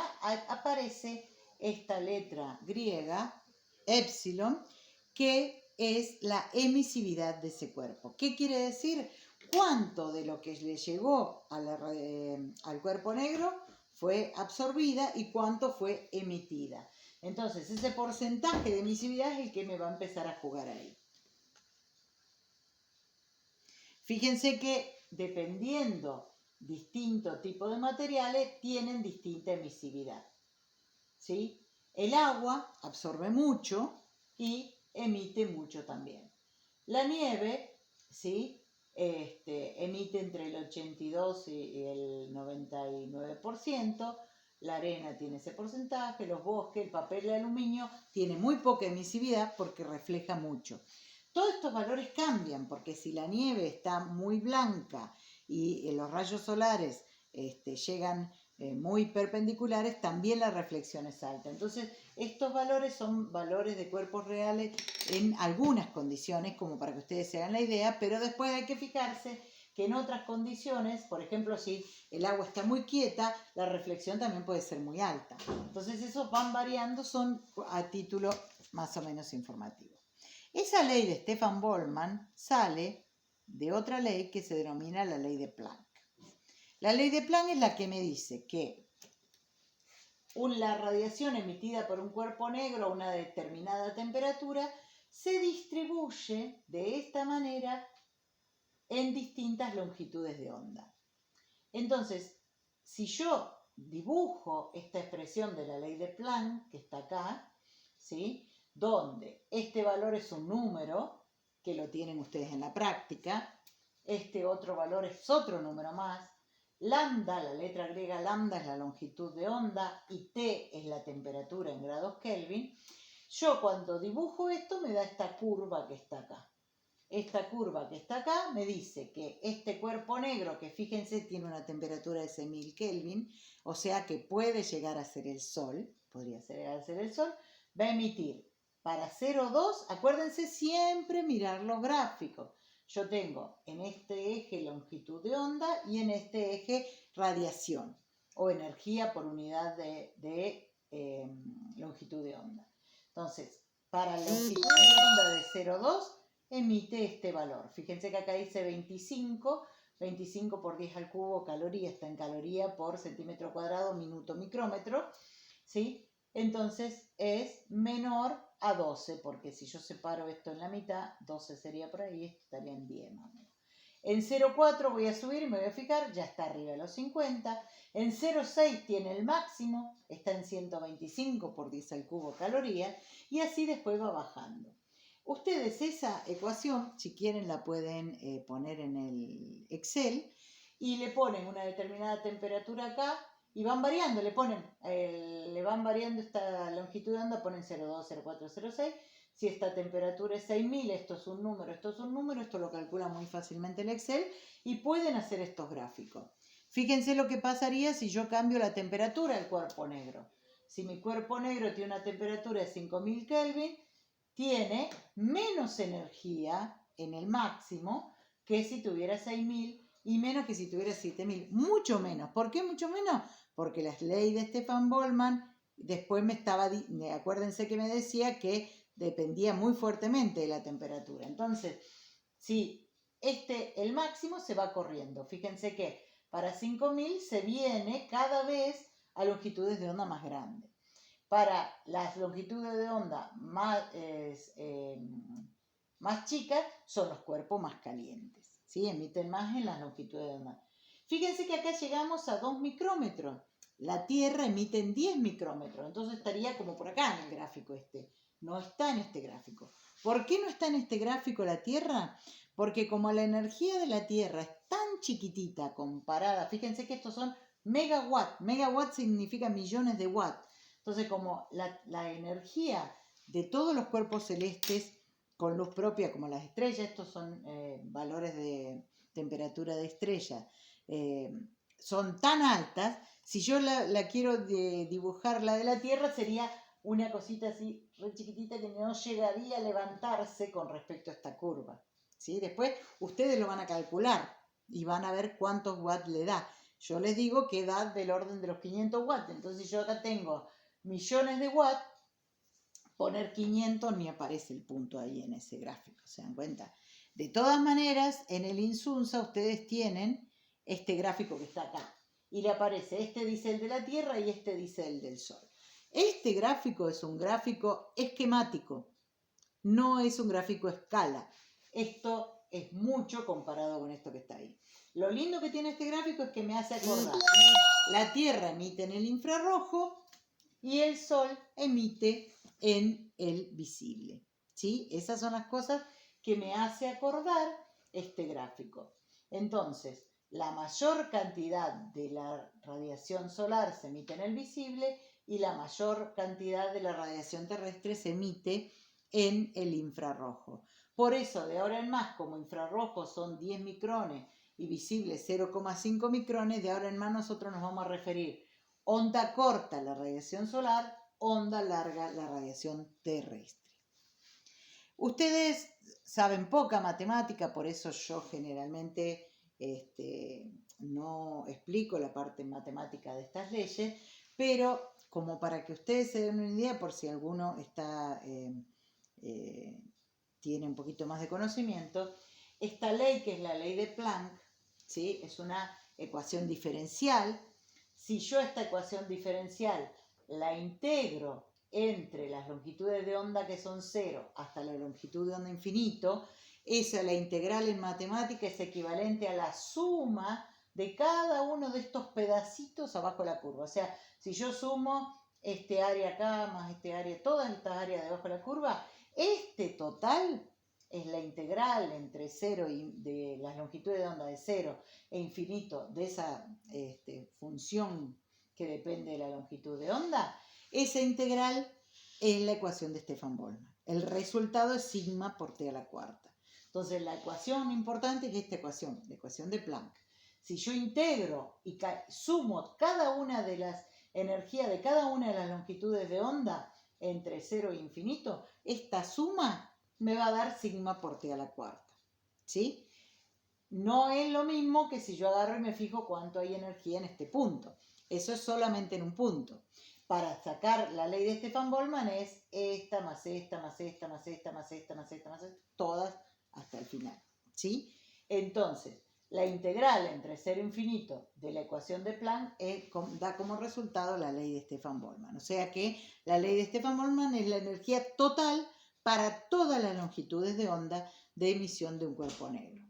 A: aparece esta letra griega, epsilon, que es la emisividad de ese cuerpo. ¿Qué quiere decir? ¿Cuánto de lo que le llegó al cuerpo negro fue absorbida y cuánto fue emitida? Entonces, ese porcentaje de emisividad es el que me va a empezar a jugar ahí. Fíjense que dependiendo distintos tipos de materiales tienen distinta emisividad, ¿sí? El agua absorbe mucho y emite mucho también. La nieve, ¿sí? Emite entre el 82 y el 99%. La arena tiene ese porcentaje, los bosques, el papel y el aluminio tiene muy poca emisividad porque refleja mucho. Todos estos valores cambian porque si la nieve está muy blanca y los rayos solares llegan muy perpendiculares, también la reflexión es alta. Entonces, estos valores son valores de cuerpos reales en algunas condiciones, como para que ustedes se hagan la idea, pero después hay que fijarse que en otras condiciones, por ejemplo, si el agua está muy quieta, la reflexión también puede ser muy alta. Entonces, esos van variando, son a título más o menos informativo. Esa ley de Stefan-Boltzmann sale de otra ley que se denomina la ley de Planck. La ley de Planck es la que me dice que la radiación emitida por un cuerpo negro a una determinada temperatura se distribuye de esta manera en distintas longitudes de onda. Entonces, si yo dibujo esta expresión de la ley de Planck, que está acá, ¿sí?, donde este valor es un número, que lo tienen ustedes en la práctica, este otro valor es otro número más, lambda, la letra griega lambda es la longitud de onda y T es la temperatura en grados Kelvin, yo cuando dibujo esto me da esta curva que está acá. Esta curva que está acá me dice que este cuerpo negro, que fíjense tiene una temperatura de 6.000 Kelvin, o sea que puede llegar a ser el Sol, podría llegar a ser el Sol, va a emitir para 0,2, acuérdense siempre mirar los gráficos. Yo tengo en este eje longitud de onda y en este eje radiación o energía por unidad de longitud de onda. Entonces, para la longitud de onda de 0,2 emite este valor. Fíjense que acá dice 25, 25 por 10 al cubo caloría, está en caloría por centímetro cuadrado, minuto, micrómetro, ¿sí? Entonces es menor a 12, porque si yo separo esto en la mitad, 12 sería por ahí, esto estaría en 10 más o menos. En 0,4 voy a subir y me voy a fijar, ya está arriba de los 50. En 0,6 tiene el máximo, está en 125 por 10 al cubo calorías, y así después va bajando. Ustedes esa ecuación, si quieren, la pueden poner en el Excel y le ponen una determinada temperatura acá y van variando, le van variando esta longitud de onda, ponen 0,2, 0,4, 0,6. Si esta temperatura es 6000, esto es un número, esto es un número, esto lo calcula muy fácilmente el Excel y pueden hacer estos gráficos. Fíjense lo que pasaría si yo cambio la temperatura del cuerpo negro. Si mi cuerpo negro tiene una temperatura de 5000 Kelvin, tiene menos energía en el máximo que si tuviera 6000 y menos que si tuviera 7000. Mucho menos. ¿Por qué mucho menos? Porque la ley de Stefan Boltzmann después acuérdense que me decía que dependía muy fuertemente de la temperatura. Entonces, si el máximo se va corriendo. Fíjense que para 5000 se viene cada vez a longitudes de onda más grandes. Para las longitudes de onda más chicas son los cuerpos más calientes, ¿sí? Emiten más en las longitudes de onda. Fíjense que acá llegamos a 2 micrómetros. La Tierra emite en 10 micrómetros, entonces estaría como por acá en el gráfico este. No está en este gráfico. ¿Por qué no está en este gráfico la Tierra? Porque como la energía de la Tierra es tan chiquitita comparada, fíjense que estos son megawatts. Megawatt significa millones de watts. Entonces, como la energía de todos los cuerpos celestes con luz propia, como las estrellas, estos son valores de temperatura de estrella, son tan altas, si yo la quiero dibujar la de la Tierra, sería una cosita así, re chiquitita, que no llegaría a levantarse con respecto a esta curva, ¿sí? Después ustedes lo van a calcular y van a ver cuántos watts le da. Yo les digo que da del orden de los 500 watts, entonces yo acá tengo millones de watts, poner 500 ni aparece el punto ahí en ese gráfico, ¿se dan cuenta? De todas maneras, en el Insunza ustedes tienen este gráfico que está acá y le aparece, este dice el de la Tierra y este dice el del Sol. Este gráfico es un gráfico esquemático, no es un gráfico escala. Esto es mucho comparado con esto que está ahí. Lo lindo que tiene este gráfico es que me hace acordar, la Tierra emite en el infrarrojo y el Sol emite en el visible, ¿sí? Esas son las cosas que me hace acordar este gráfico. Entonces, la mayor cantidad de la radiación solar se emite en el visible y la mayor cantidad de la radiación terrestre se emite en el infrarrojo. Por eso, de ahora en más, como infrarrojo son 10 micrones y visible 0,5 micrones, de ahora en más nosotros nos vamos a referir onda corta, la radiación solar; onda larga, la radiación terrestre. Ustedes saben poca matemática, por eso yo generalmente no explico la parte matemática de estas leyes, pero como para que ustedes se den una idea, por si alguno tiene un poquito más de conocimiento, esta ley, que es la ley de Planck, ¿sí? Es una ecuación diferencial. Si yo esta ecuación diferencial la integro entre las longitudes de onda que son 0 hasta la longitud de onda infinito, la integral en matemática es equivalente a la suma de cada uno de estos pedacitos abajo de la curva. O sea, si yo sumo este área acá más este área, todas estas áreas debajo de la curva, este total es la integral entre 0 y de las longitudes de onda de 0 e infinito de esa función que depende de la longitud de onda. Esa integral es la ecuación de Stefan Boltzmann. El resultado es sigma por t a la cuarta. Entonces, la ecuación importante es esta ecuación, la ecuación de Planck. Si yo integro y sumo cada una de las energías de cada una de las longitudes de onda entre 0 e infinito, esta suma me va a dar sigma por t a la cuarta, ¿sí? No es lo mismo que si yo agarro y me fijo cuánto hay energía en este punto. Eso es solamente en un punto. para sacar la ley de Stefan-Boltzmann es esta, más esta, más esta, más esta, más esta, más esta, más esta, todas hasta el final, ¿sí? Entonces, la integral entre cero e infinito de la ecuación de Planck da como resultado la ley de Stefan-Boltzmann. O sea que la ley de Stefan-Boltzmann es la energía total para todas las longitudes de onda de emisión de un cuerpo negro.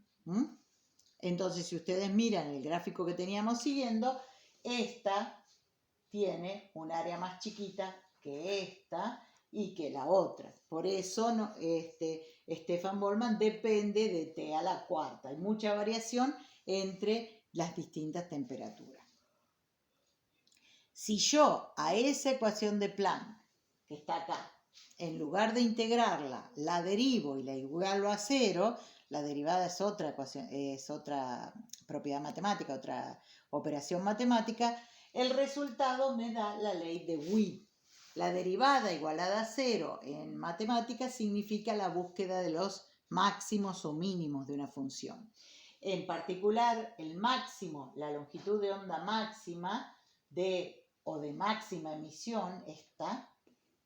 A: Entonces, si ustedes miran el gráfico que teníamos siguiendo, esta tiene un área más chiquita que esta y que la otra. Por eso Stefan-Boltzmann depende de T a la cuarta. Hay mucha variación entre las distintas temperaturas. Si yo a esa ecuación de Planck, que está acá, en lugar de integrarla, la derivo y la igualo a cero, la derivada es otra ecuación, es otra propiedad matemática, otra operación matemática, el resultado me da la ley de Wee. La derivada igualada a cero en matemáticas significa la búsqueda de los máximos o mínimos de una función. En particular, el máximo, la longitud de onda máxima de máxima emisión, esta,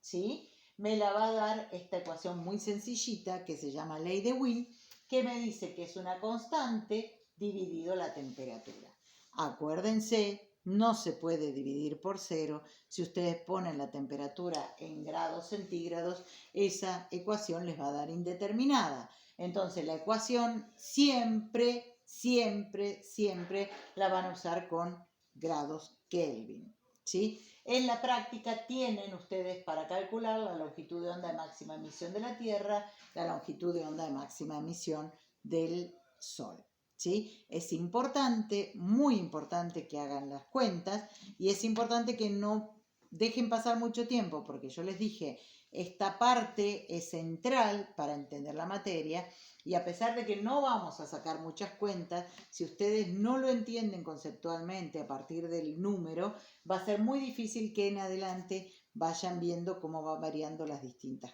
A: ¿sí? Me la va a dar esta ecuación muy sencillita que se llama ley de Wee, que me dice que es una constante dividido la temperatura. Acuérdense, no se puede dividir por cero. Si ustedes ponen la temperatura en grados centígrados, esa ecuación les va a dar indeterminada. Entonces la ecuación siempre, siempre, siempre la van a usar con grados Kelvin, ¿sí? En la práctica tienen ustedes para calcular la longitud de onda de máxima emisión de la Tierra, la longitud de onda de máxima emisión del Sol, ¿sí? Es importante, muy importante que hagan las cuentas y es importante que no dejen pasar mucho tiempo porque yo les dije, esta parte es central para entender la materia y a pesar de que no vamos a sacar muchas cuentas, si ustedes no lo entienden conceptualmente a partir del número, va a ser muy difícil que en adelante vayan viendo cómo van variando las distintas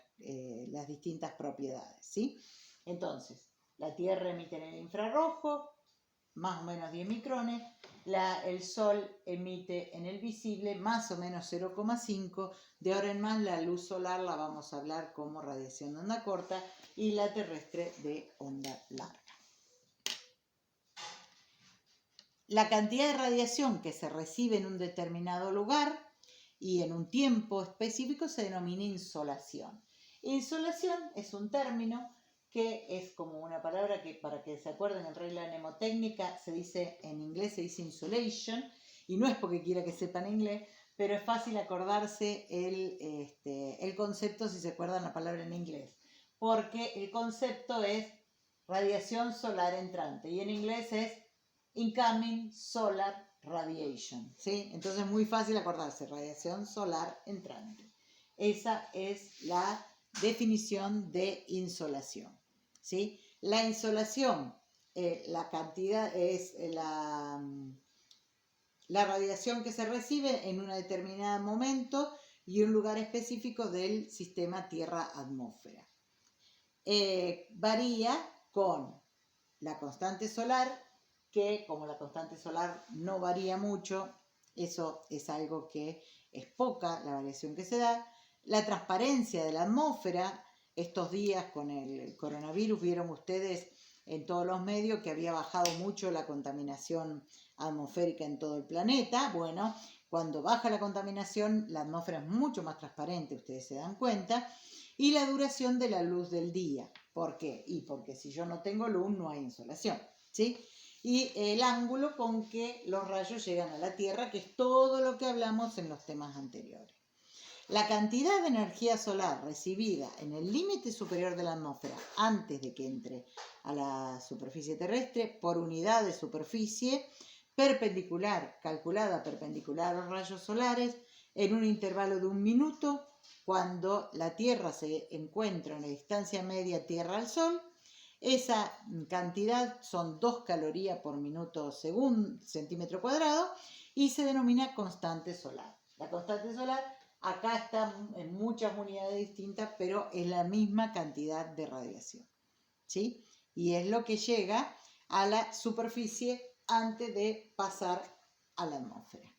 A: propiedades, ¿sí? Entonces, la Tierra emite en el infrarrojo, más o menos 10 micrones, el Sol emite en el visible más o menos 0,5, de ahora en más la luz solar la vamos a hablar como radiación de onda corta y la terrestre de onda larga. La cantidad de radiación que se recibe en un determinado lugar y en un tiempo específico se denomina insolación. Insolación es un término que es como una palabra que, para que se acuerden, en regla mnemotécnica se dice, en inglés se dice insolation, y no es porque quiera que sepan inglés, pero es fácil acordarse el concepto si se acuerdan la palabra en inglés, porque el concepto es radiación solar entrante, y en inglés es incoming solar radiation, ¿sí? Entonces es muy fácil acordarse, radiación solar entrante. Esa es la definición de insolación, ¿sí? La insolación, la cantidad es la radiación que se recibe en un determinado momento y un lugar específico del sistema Tierra-atmósfera. Varía con la constante solar, que como la constante solar no varía mucho, eso es algo que es poca la variación que se da. La transparencia de la atmósfera, estos días con el coronavirus vieron ustedes en todos los medios que había bajado mucho la contaminación atmosférica en todo el planeta. Bueno, cuando baja la contaminación, la atmósfera es mucho más transparente, ustedes se dan cuenta. Y la duración de la luz del día. ¿Por qué? Y porque si yo no tengo luz, no hay insolación, ¿sí? Y el ángulo con que los rayos llegan a la Tierra, que es todo lo que hablamos en los temas anteriores. La cantidad de energía solar recibida en el límite superior de la atmósfera antes de que entre a la superficie terrestre por unidad de superficie perpendicular, calculada perpendicular a los rayos solares en un intervalo de 1 minuto, cuando la Tierra se encuentra en la distancia media Tierra al Sol. Esa cantidad son 2 calorías por minuto según centímetro cuadrado y se denomina constante solar. La constante solar acá está en muchas unidades distintas, pero es la misma cantidad de radiación, ¿sí? Y es lo que llega a la superficie antes de pasar a la atmósfera.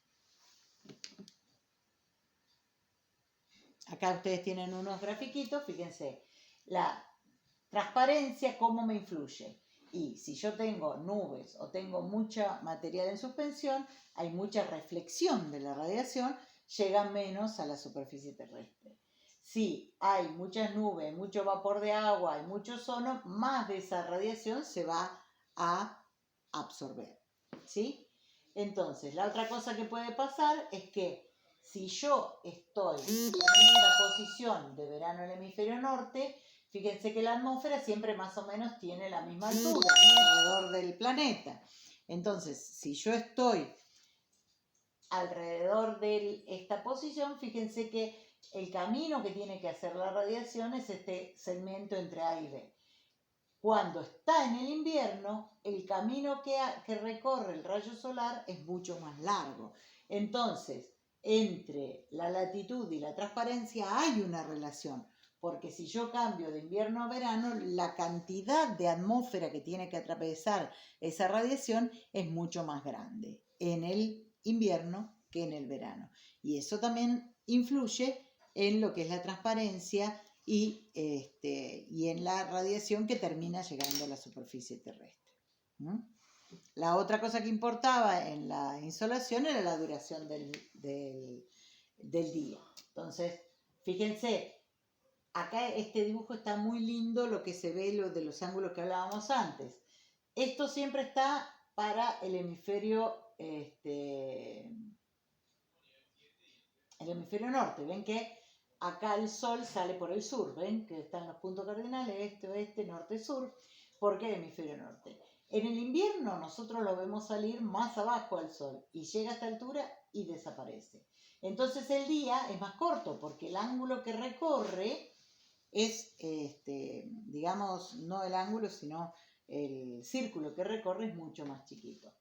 A: acá ustedes tienen unos grafiquitos, fíjense, la transparencia, cómo me influye. Y si yo tengo nubes o tengo mucha material en suspensión, hay mucha reflexión de la radiación, llega menos a la superficie terrestre. Si hay muchas nubes, mucho vapor de agua, hay mucho ozono, más de esa radiación se va a absorber, ¿sí? Entonces, la otra cosa que puede pasar es que si yo estoy en esta posición de verano en el hemisferio norte, fíjense que la atmósfera siempre más o menos tiene la misma altura alrededor del planeta. Entonces, si yo estoy alrededor de esta posición, fíjense que el camino que tiene que hacer la radiación es este segmento entre A y B. Cuando está en el invierno, el camino que recorre el rayo solar es mucho más largo. Entonces, entre la latitud y la transparencia hay una relación, porque si yo cambio de invierno a verano, la cantidad de atmósfera que tiene que atravesar esa radiación es mucho más grande en el invierno que en el verano. Y eso también influye en lo que es la transparencia y en la radiación que termina llegando a la superficie terrestre. La otra cosa que importaba en la insolación era la duración del día. Entonces, fíjense, acá este dibujo está muy lindo, lo que se ve, lo de los ángulos que hablábamos antes. Esto siempre está para el hemisferio norte. Ven que acá el sol sale por el sur, ven que están los puntos cardinales, este, oeste, norte, sur, porque el hemisferio norte. En el invierno nosotros lo vemos salir más abajo al sol y llega a esta altura y desaparece. Entonces el día es más corto porque el ángulo que recorre es, digamos, no el ángulo, sino el círculo que recorre es mucho más chiquito.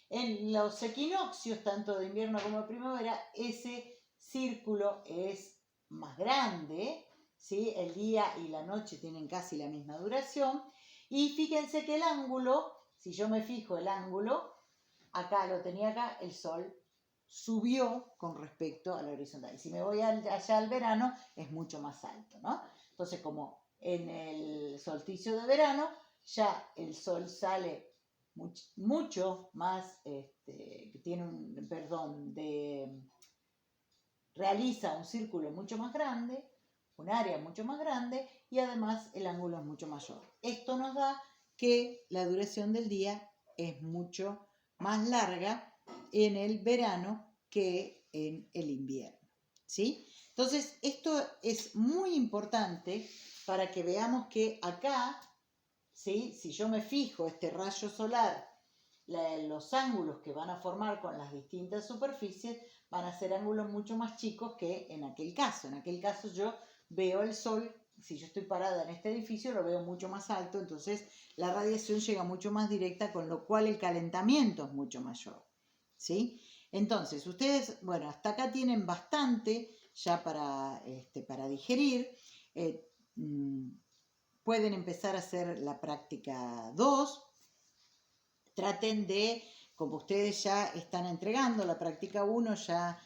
A: En los equinoccios, tanto de invierno como de primavera, ese círculo es más grande, ¿sí? El día y la noche tienen casi la misma duración. Y fíjense que el ángulo, si yo me fijo el ángulo, acá lo tenía acá, el sol subió con respecto a la horizontal. Y si me voy allá al verano, es mucho más alto, ¿no? Entonces, como en el solsticio de verano, ya el sol sale mucho más, realiza un círculo mucho más grande, un área mucho más grande y además el ángulo es mucho mayor. Esto nos da que la duración del día es mucho más larga en el verano que en el invierno, ¿sí? Entonces, esto es muy importante para que veamos que acá, ¿sí? Si yo me fijo este rayo solar, los ángulos que van a formar con las distintas superficies van a ser ángulos mucho más chicos que en aquel caso. En aquel caso yo veo el sol, si yo estoy parada en este edificio, lo veo mucho más alto, entonces la radiación llega mucho más directa, con lo cual el calentamiento es mucho mayor, ¿sí? Entonces, ustedes, bueno, hasta acá tienen bastante ya para digerir. Pueden empezar a hacer la práctica 2. Traten de, como ustedes ya están entregando la práctica 1, ya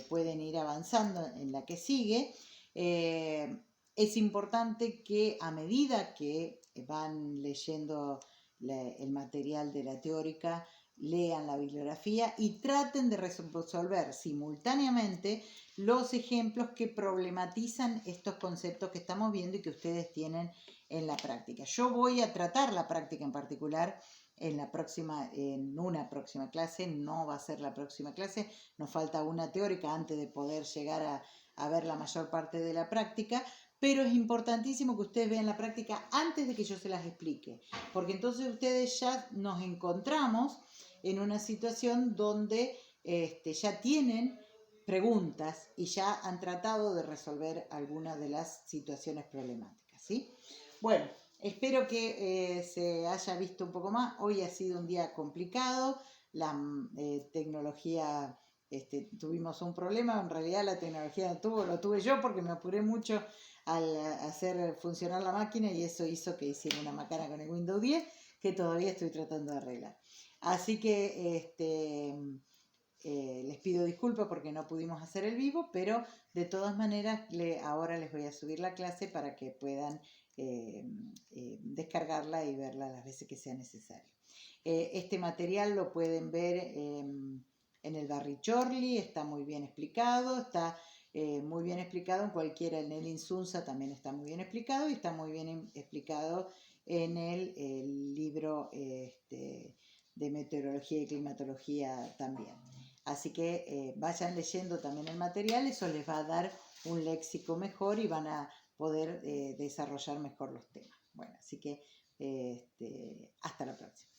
A: pueden ir avanzando en la que sigue. Es importante que a medida que van leyendo el material de la teórica, lean la bibliografía y traten de resolver simultáneamente los ejemplos que problematizan estos conceptos que estamos viendo y que ustedes tienen en la práctica. Yo voy a tratar la práctica en particular en una próxima clase, no va a ser la próxima clase, nos falta una teórica antes de poder llegar a ver la mayor parte de la práctica, pero es importantísimo que ustedes vean la práctica antes de que yo se las explique, porque entonces ustedes ya nos encontramos en una situación donde ya tienen preguntas y ya han tratado de resolver algunas de las situaciones problemáticas, ¿sí? Bueno, espero que se haya visto un poco más. Hoy ha sido un día complicado, la tecnología, tuvimos un problema, en realidad la tecnología lo tuve yo porque me apuré mucho al hacer funcionar la máquina y eso hizo que hiciera una macana con el Windows 10 que todavía estoy tratando de arreglar. Así que les pido disculpas porque no pudimos hacer el vivo, pero de todas maneras ahora les voy a subir la clase para que puedan descargarla y verla las veces que sea necesario. Este material lo pueden ver en el Barrichorli, está muy bien explicado, está muy bien explicado en cualquiera, en el Insunza también está muy bien explicado y está muy bien explicado en el libro de meteorología y climatología también. Así que vayan leyendo también el material, eso les va a dar un léxico mejor y van a poder desarrollar mejor los temas. Bueno, así que hasta la próxima.